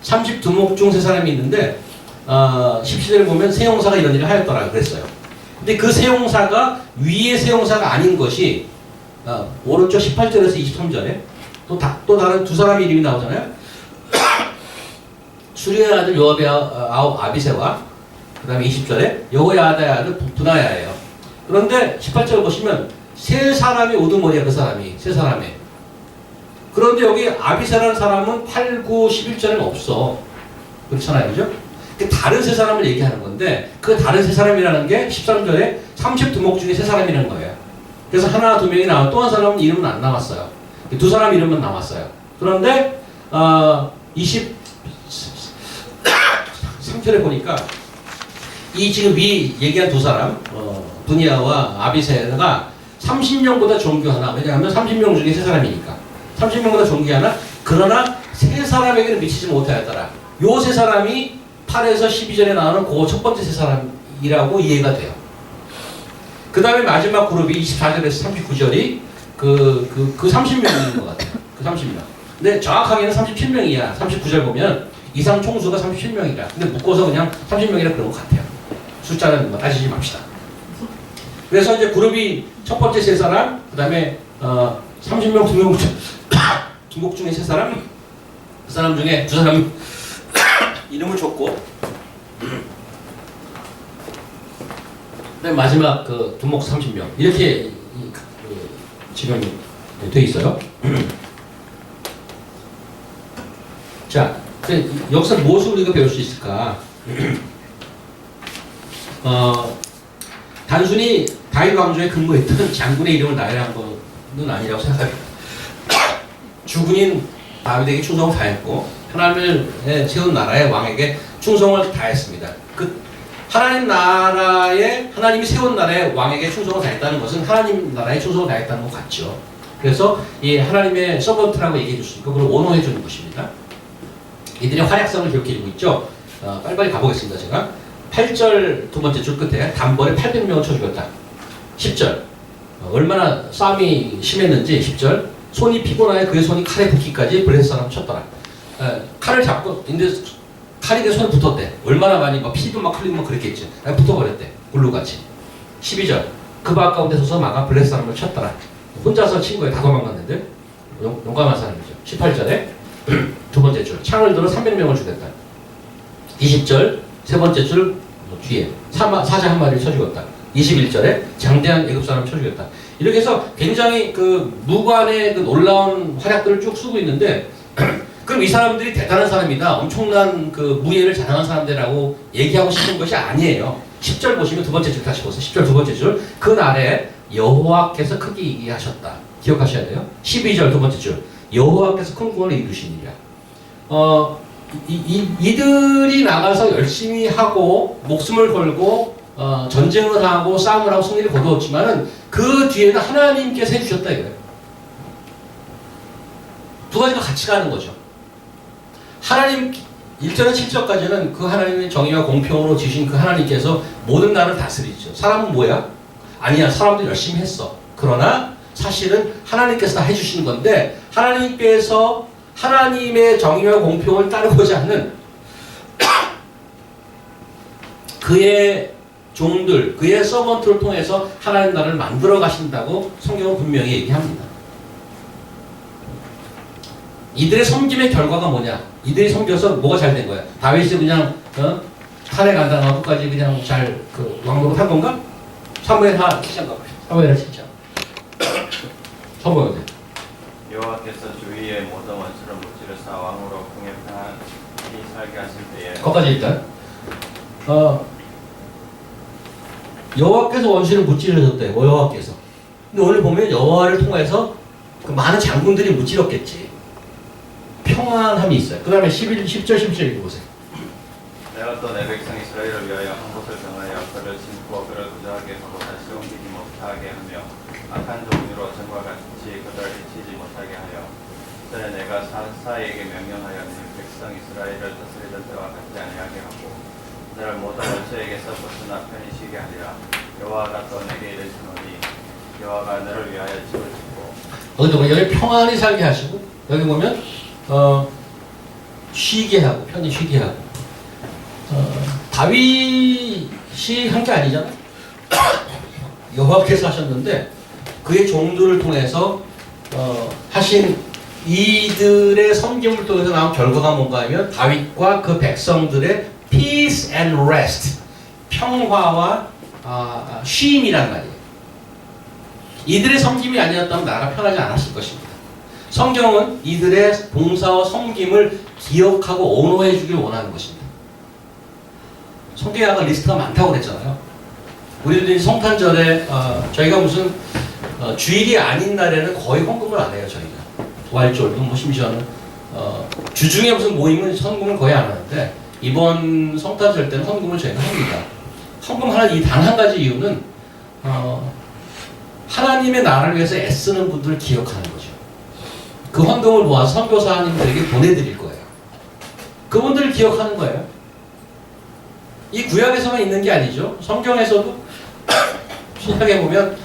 [SPEAKER 1] 30두목 중 세 사람이 있는데 17절에 보면 세 용사가 이런 일을 하였더라 그랬어요. 근데 그 세 용사가 위의 세 용사가 아닌 것이 오른쪽 18절에서 23절에 또 다른 두 사람의 이름이 나오잖아요. 수리의 아들 요압의 아비새와 그 다음에 20절에 여호야다의 아들 분하야예요. 그런데 18절 보시면 세 사람이 우두머리야. 그 사람이 세 사람이. 그런데 여기 아비새라는 사람은 8, 9, 11절에는 없어. 그렇잖아요. 그죠? 다른 세 사람을 얘기하는 건데 그 다른 세 사람이라는 게 13절에 30두목 중에 세 사람이라는 거예요. 그래서 하나, 두 명이 나와 또 한 사람은 이름은 안 나왔어요. 두 사람 이름은 나왔어요. 그런데 23절에 보니까 이 지금 위 얘기한 두 사람 분야와 아비새가 30명보다 존귀하나. 왜냐하면 30명 중에 세 사람이니까 30명보다 존귀하나. 그러나 세 사람에게는 미치지 못하였더라. 요 세 사람이 8에서 12절에 나오는 그 첫 번째 세 사람이라고 이해가 돼요. 그 다음에 마지막 그룹이 24절에서 39절이 그 30명인 것 같아요. 그 30명. 근데 정확하게는 37명이야. 39절 보면 이상 총수가 37명이라. 근데 묶어서 그냥 30명이라 그런 것 같아요. 숫자는 따지지 맙시다. 그래서 이제 그룹이 첫 번째 세 사람, 그 다음에 30명 두목 중에 세 사람, 그 사람 중에 두 사람 이름을 줬고, 그다음에 마지막 그 두목 30명 이렇게 지금 돼 있어요. 자, 여기서 무엇을 우리가 배울 수 있을까? 단순히 다윗 왕조에 근무했던 장군의 이름을 나열한 것은 아니라고 생각합니다. 주군인 다윗에게 충성을 다했고 하나님을 세운 나라의 왕에게 충성을 다했습니다. 그 하나님 나라의 하나님이 세운 나라의 왕에게 충성을 다했다는 것은 하나님 나라에 충성을 다했다는 것 같죠. 그래서 이 하나님의 서번트라고 얘기해 줄 수 있고 그걸 원호해 주는 것입니다. 이들의 활약성을 기록해주고 있죠. 빨리빨리 가보겠습니다. 제가 8절 두 번째 줄 끝에 단번에 800명을 쳐 죽였다. 10절 얼마나 싸움이 심했는지 10절 손이 피곤하여 그의 손이 칼에 붙기까지 블레셋 사람 쳤더라. 칼을 잡고 근데 칼이 내 손에 붙었대. 얼마나 많이 막 피도 막 흘리고 막 그랬겠지. 붙어버렸대. 굴루같이. 12절 그 바 가운데 서서 막아 블레셋 사람을 쳤더라. 혼자서 친 거에 다 도망갔는데 용감한 사람이죠. 18절에 두 번째 줄 창을 들어 300명을 죽였다. 20절 세 번째 줄 뒤에 사자 한 마리를 쳐 죽였다. 21절에 장대한 애굽 사람을 쳐 죽였다. 이렇게 해서 굉장히 그 무관의 그 놀라운 활약들을 쭉 쓰고 있는데 그럼 이 사람들이 대단한 사람이다. 엄청난 그 무예를 자랑한 사람들이라고 얘기하고 싶은 것이 아니에요. 10절 보시면 두 번째 줄 다시 보세요. 10절 두 번째 줄 그날에 여호와께서 크게 이기하셨다. 기억하셔야 돼요. 12절 두 번째 줄 여호와께서 큰 구원을 이루시니라. 이들이 나가서 열심히 하고 목숨을 걸고 전쟁을 하고 싸움을 하고 승리를 거두었지만은 그 뒤에는 하나님께서 해주셨다 이거예요. 두 가지가 같이 가는 거죠. 하나님 1절에서 7절까지는 그 하나님의 정의와 공평으로 지신 그 하나님께서 모든 나라를 다스리죠. 사람은 뭐야? 아니야. 사람도 열심히 했어. 그러나 사실은 하나님께서 다 해주시는 건데 하나님께서 하나님의 정의와 공평을 따르고자 하는 그의 종들, 그의 서번트를 통해서 하나님 나라를 만들어 가신다고 성경은 분명히 얘기합니다. 이들의 섬김의 결과가 뭐냐? 이들이 섬겨서 뭐가 잘 된 거야? 다윗이 그냥 산에 간다 끝까지 그냥 잘 그 왕노릇 한 건가? 사무엘 하 7장 가봅시다. 사무엘 하 7장. 사무엘
[SPEAKER 4] 여호와께서 주위의 모든 원수를 무찌르사 왕으로 궁에 편안히 살게 하실 때에
[SPEAKER 1] 거기까지 일단 여호와께서 원수를 무찌르셨대요. 여호와께서. 근데 오늘 보면 여호와를 통해서 그 많은 장군들이 무찌렀겠지. 평안함이 있어요. 그 다음에 10절 11절 읽어보세요.
[SPEAKER 4] 내가 또 내 백성 이스라엘을 위하여 한 곳을 정하여 그를 심고 그를 부자하게 하고 다시 옮기지 못하게 하며 악한 종류로 전과 같이 그들을 해치지 못하게 하여 전에 내가 사사에게 명령하여 내 백성 이스라엘을 다스리던 때와 같지 아니하게 하고 그들을 모든 원수에게서 벗어나 편히 쉬게 하리라. 여호와가 또 내게 이르시노니 여호와가 너를 위하여 집을 짓고
[SPEAKER 1] 어디 보면 여기 평안히 살게 하시고 여기 보면 쉬게 하고 편히 쉬게 하고 다윗이 한 게 아니잖아요. 여호와께서 하셨는데 그의 종들을 통해서 하신 이들의 섬김을 통해서 나온 결과가 뭔가 하면 다윗과 그 백성들의 peace and rest 평화와 쉼이란 말이에요. 이들의 섬김이 아니었다면 나라가 편하지 않았을 것입니다. 성경은 이들의 봉사와 섬김을 기억하고 언호해 주길 원하는 것입니다. 성경에 아까 리스트가 많다고 그랬잖아요. 우리들이 성탄절에 저희가 무슨 주일이 아닌 날에는 거의 헌금을 안 해요. 저희가 부활절도 뭐 심지어는 주중에 무슨 모임은 헌금을 거의 안 하는데 이번 성탄절 때는 헌금을 저희가 합니다. 헌금하는 이 단 한 가지 이유는 하나님의 나라를 위해서 애쓰는 분들을 기억하는 거죠. 그 헌금을 모아서 선교사님들에게 보내드릴 거예요. 그분들을 기억하는 거예요. 이 구약에서만 있는 게 아니죠. 성경에서도 신약에 보면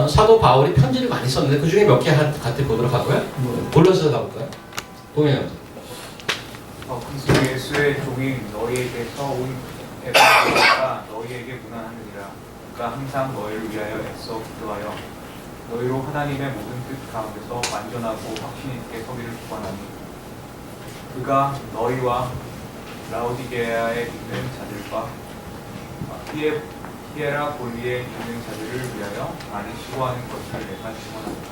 [SPEAKER 1] 사도 바울이 편지를 많이 썼는데 그 중에 몇 개 같이 보도록 하고요. 골로새서 가볼까요? 동행하면서.
[SPEAKER 6] 그리스도 예수의 종인 너희에게서 온 에바가 너희에게 무난하느니라. 그가 항상 너희를 위하여 애써 기도하여 너희로 하나님의 모든 뜻 가운데서 완전하고 확신 있게 서기를 기원하니 그가 너희와 라오디게아에 있는 자들과 히에라볼리에 있는 자들을 위하여 많이 수고하는 것을 내가 증언한다.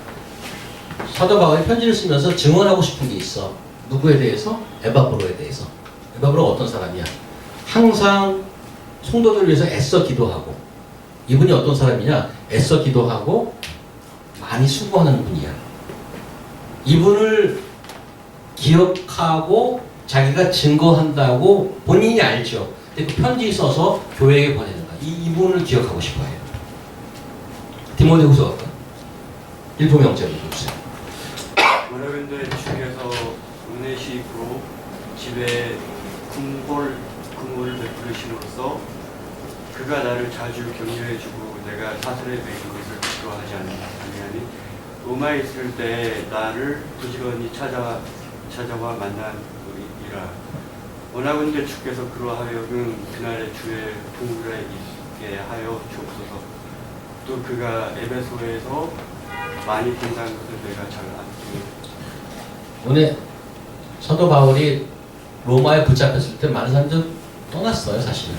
[SPEAKER 1] 사도 바울이 편지를 쓰면서 증언하고 싶은 게 있어. 누구에 대해서? 에바브로에 대해서. 에바브로가 어떤 사람이야? 항상 성도들을 위해서 애써 기도하고, 이분이 어떤 사람이냐? 애써 기도하고 많이 수고하는 분이야. 이분을 기억하고 자기가 증거한다고 본인이 알죠. 근데 그 편지 써서 교회에 보내는 거야. 이분을 기억하고 싶어 해요. 디모데후서 1부 명제를 보세요.
[SPEAKER 7] 여러분들 중에서 은혜시로 집에 궁궐을 베푸심으로써 그가 나를 자주 격려해주고 내가 사슬에 매인 것을 부끄러워하지 아니하니 로마에 있을 때 나를 부지런히 찾아와 만나이라. 원하건대 주께서 그러하여금 그날의 주의 동굴에 있게 하여 주옵소서. 또 그가 에베소에서 많이 본다는 것을 내가 잘 알기.
[SPEAKER 1] 오늘 사도 바울이 로마에 붙잡혔을 때 많은 사람들 떠났어요, 사실은.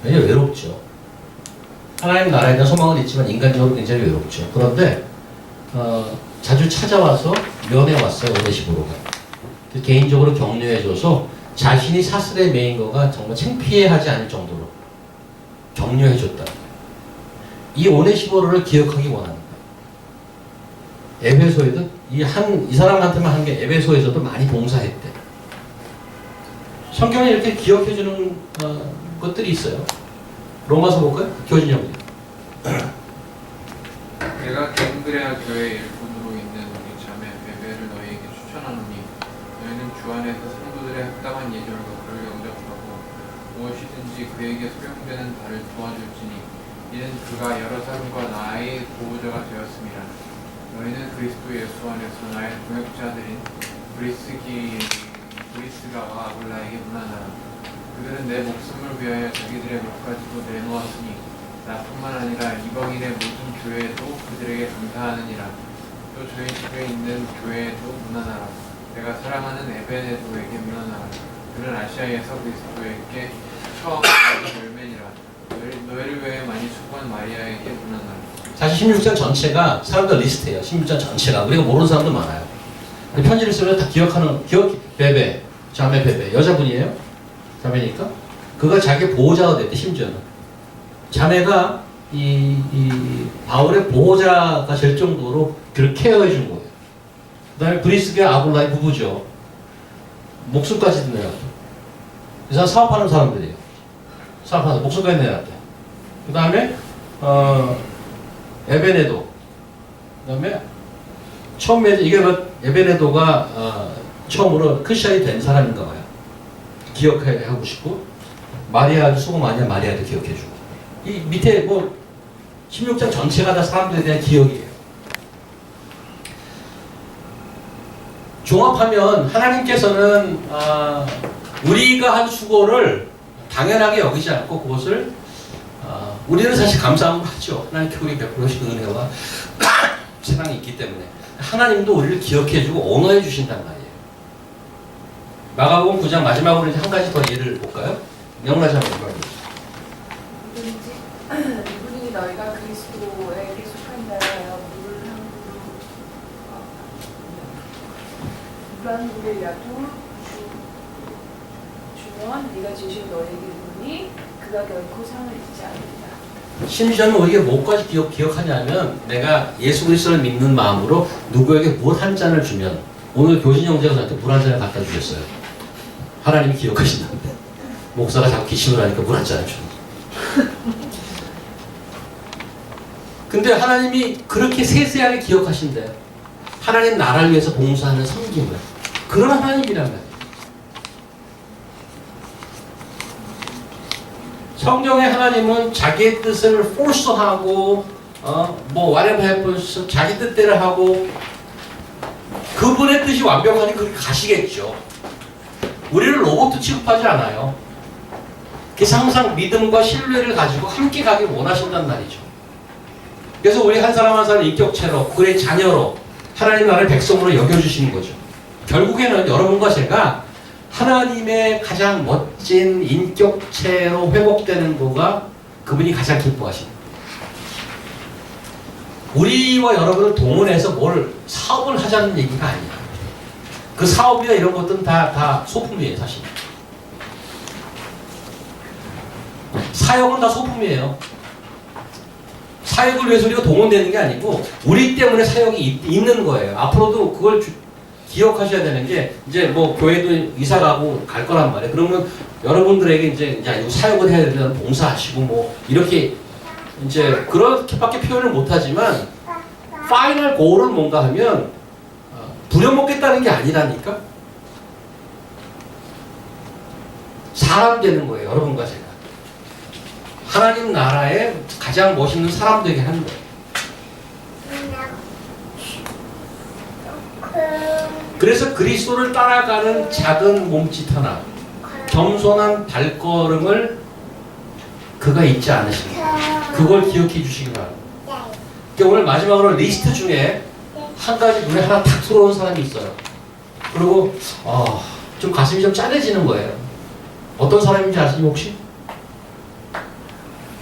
[SPEAKER 1] 왜냐면 외롭죠. 하나님 나라에 대한 소망은 있지만 인간적으로 굉장히 외롭죠. 그런데 자주 찾아와서 면회 왔어요, 오네시모로가. 개인적으로 격려해줘서 자신이 사슬에 매인 거가 정말 창피해하지 않을 정도로 격려해줬다. 이 오네시모로를 기억하기 원합니다. 에베소에도 이 사람한테만 한 게 에베소에서도 많이 봉사했대. 성경에 이렇게 기억해주는 것들이 있어요. 로마서 볼까요? 교진 형님.
[SPEAKER 8] 내가 갱그레아 교회 일꾼으로 있는 우리 자매 베베를 너희에게 추천하노니 너희는 주 안에서 성도들의 합당한 예절과 그를 영접하고 무엇이든지 그에게 소용되는 바를 도와줄지니 이는 그가 여러 사람과 나의 보호자가 되었음이라. 너희는 그리스도 예수 안에서 나의 동역자들인 브리스가와 아굴라에게 문안하라. 그들은 내 목숨을 위하여 자기들의 목까지도 내놓았으니 나뿐만 아니라 이방인의 모든 교회에도 그들에게 감사하느니라. 또 저희 집에 있는 교회에도 문안하라. 내가 사랑하는 에베네도에게 문안하라. 그는 아시아에서 그리스도에게 처음 열매니라. 너희를 위해 많이 수고한 마리아에게 문안하라.
[SPEAKER 1] 사실 16장 전체가 사람들 리스트예요. 16장 전체가. 우리가 모르는 사람도 많아요. 근데 편지를 쓰면 다 베베, 자매 베베. 여자분이에요. 자매니까. 그가 자기 보호자가 됐대, 심지어는. 자매가 이 바울의 보호자가 될 정도로 그를 케어해 준 거예요. 그 다음에 브리스가 아굴라의 부부죠. 목숨까지 내놨대. 이 사람 사업하는 사람들이에요. 사업하는 목숨까지 내놨대. 그 다음에 에베네도. 그 다음에 처음에 이게 에베네도가 처음으로 크리스찬이 된 사람인가 봐요. 기억하고 싶고 마리아도 수고 많이 한 마리아도 기억해주고 이 밑에 16장 전체가 다 사람들에 대한 기억이에요. 종합하면 하나님께서는 우리가 한 수고를 당연하게 여기지 않고 그것을 우리는 사실 감사한 거 하죠. 하나님께 우리 베풀으신 은혜와 사랑이 있기 때문에 하나님도 우리를 기억해주고 언어해 주신단 말이에요. 마가복음 9장 마지막으로 한 가지 더 예를 볼까요? 명라자 말씀.
[SPEAKER 9] 누구든지 너희가 그리스도에게 속한 자라여 물한 물이라도 주면 네가 주신 너에게 이르니 그가 결코 상을 잊지 않는다.
[SPEAKER 1] 심지어는 우리가 뭐까지 기억하냐면 내가 예수 그리스도를 믿는 마음으로 누구에게 물 한 잔을 주면 오늘 교진 형제가 저한테 물 한 잔을 갖다 주셨어요. 하나님이 기억하신다는데 목사가 자꾸 기침을 하니까 물 한 잔을 주는. 근데 하나님이 그렇게 세세하게 기억하신대. 하나님 나라를 위해서 봉사하는 섬김을. 그런 하나님이란 말이에요. 성경의 하나님은 자기의 뜻을 force하고 whatever happens 자기 뜻대로 하고 그분의 뜻이 완벽하니 그렇게 가시겠죠. 우리를 로봇 취급하지 않아요. 그래서 항상 믿음과 신뢰를 가지고 함께 가길 원하신단 말이죠. 그래서 우리 한 사람 한 사람 인격체로 그의 자녀로 하나님 나라의 백성으로 여겨주시는 거죠. 결국에는 여러분과 제가 하나님의 가장 멋진 인격체로 회복되는 거가 그분이 가장 기뻐하시는 거예요. 우리와 여러분을 동원해서 뭘 사업을 하자는 얘기가 아니야. 그 사업이나 이런 것들은 다 소품이에요, 사실. 사역은 다 소품이에요. 사역을 위해서 우리가 동원되는 게 아니고 우리 때문에 사역이 있는 거예요. 앞으로도 그걸 기억하셔야 되는 게 이제 뭐 교회도 이사 가고 갈 거란 말이에요. 그러면 여러분들에게 이제 야 이거 사역을 해야 되면 봉사하시고 뭐 이렇게 이제 그렇게밖에 표현을 못하지만 파이널 고울은 뭔가 하면 부려먹겠다는 게 아니라니까 사람 되는 거예요. 여러분과 제가 하나님 나라의 가장 멋있는 사람 되게 하는 거예요. 그래서 그리스도를 따라가는 작은 몸짓 하나, 겸손한 발걸음을 그가 잊지 않으십니다. 그걸 기억해 주시기 바랍니다. 그러니까 오늘 마지막으로 리스트 중에 한 가지 눈에 하나 탁 들어오는 사람이 있어요. 그리고 좀 가슴이 좀 짠해지는 거예요. 어떤 사람인지 아시죠 혹시?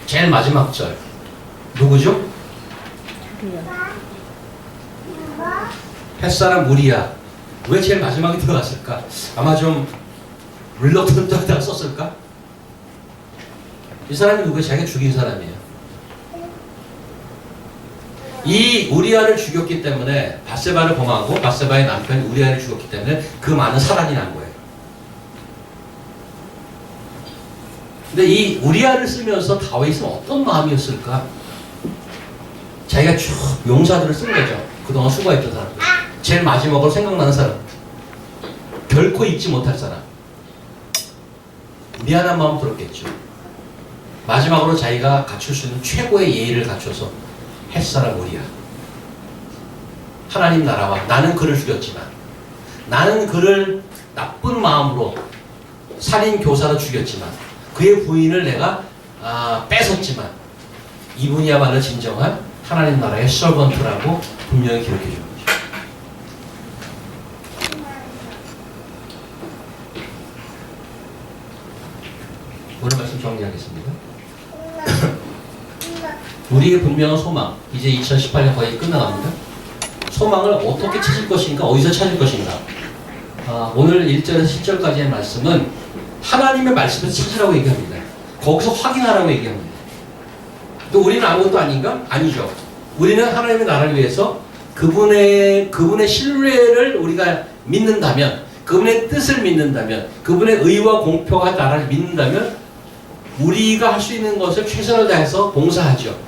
[SPEAKER 1] 제일 마지막 절 누구죠? 햇사람 우리야. 왜 제일 마지막에 들어갔을까? 아마 좀 릴러턴트하다가 썼을까? 이 사람이 누구예요? 자기가 죽인 사람이에요. 이 우리아를 죽였기 때문에 바세바를 범하고 바세바의 남편 우리아를 죽였기 때문에 그 많은 사단이 난 거예요. 근데 이 우리아를 쓰면서 다윗은 어떤 마음이었을까? 자기가 쭉 용사들을 쓴 거죠. 그동안 수고했던 사람들. 제일 마지막으로 생각나는 사람. 결코 잊지 못할 사람. 미안한 마음 들었겠죠. 마지막으로 자기가 갖출 수 있는 최고의 예의를 갖춰서 햇사람 우리야. 하나님 나라와 나는 그를 죽였지만 나는 그를 나쁜 마음으로 살인 교사로 죽였지만 그의 부인을 내가 뺏었지만 이분이야말로 진정한 하나님 나라의 서번트라고 분명히 기록해 줍니다. 오늘 말씀 정리하겠습니다. 우리의 분명한 소망, 이제 2018년 거의 끝나갑니다. 소망을 어떻게 찾을 것인가, 어디서 찾을 것인가. 오늘 1절에서 10절까지의 말씀은 하나님의 말씀에서 찾으라고 얘기합니다. 거기서 확인하라고 얘기합니다. 또 우리는 아무것도 아닌가? 아니죠. 우리는 하나님의 나라를 위해서 그분의 신뢰를 우리가 믿는다면, 그분의 뜻을 믿는다면, 그분의 의와 공평한 나라를 믿는다면 우리가 할 수 있는 것을 최선을 다해서 봉사하죠.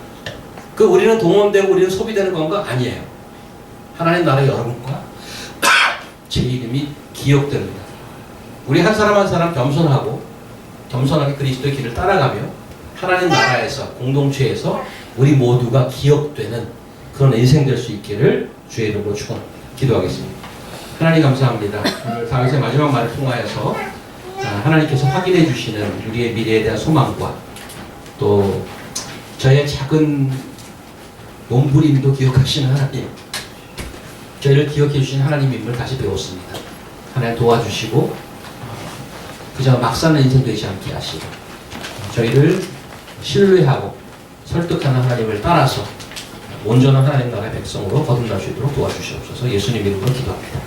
[SPEAKER 1] 우리는 동원되고 우리는 소비되는 건가? 아니에요. 하나님 나라 여러분과 제 이름이 기억됩니다. 우리 한 사람 한 사람 겸손하게 그리스도의 길을 따라가며 하나님 나라에서 공동체에서 우리 모두가 기억되는 그런 인생 될 수 있기를 주의 이름으로 축원합니다. 기도하겠습니다. 하나님 감사합니다. 오늘 다윗의 마지막 말을 통하여서 하나님께서 확인해 주시는 우리의 미래에 대한 소망과 또 저의 작은 몸부림도 기억하시는 하나님, 저희를 기억해 주신 하나님임을 다시 배웠습니다. 하나님 도와주시고 그저 막 사는 인생 되지 않게 하시고 저희를 신뢰하고 설득하는 하나님을 따라서 온전한 하나님 나라의 백성으로 거듭날 수 있도록 도와주시옵소서. 예수님 이름으로 기도합니다.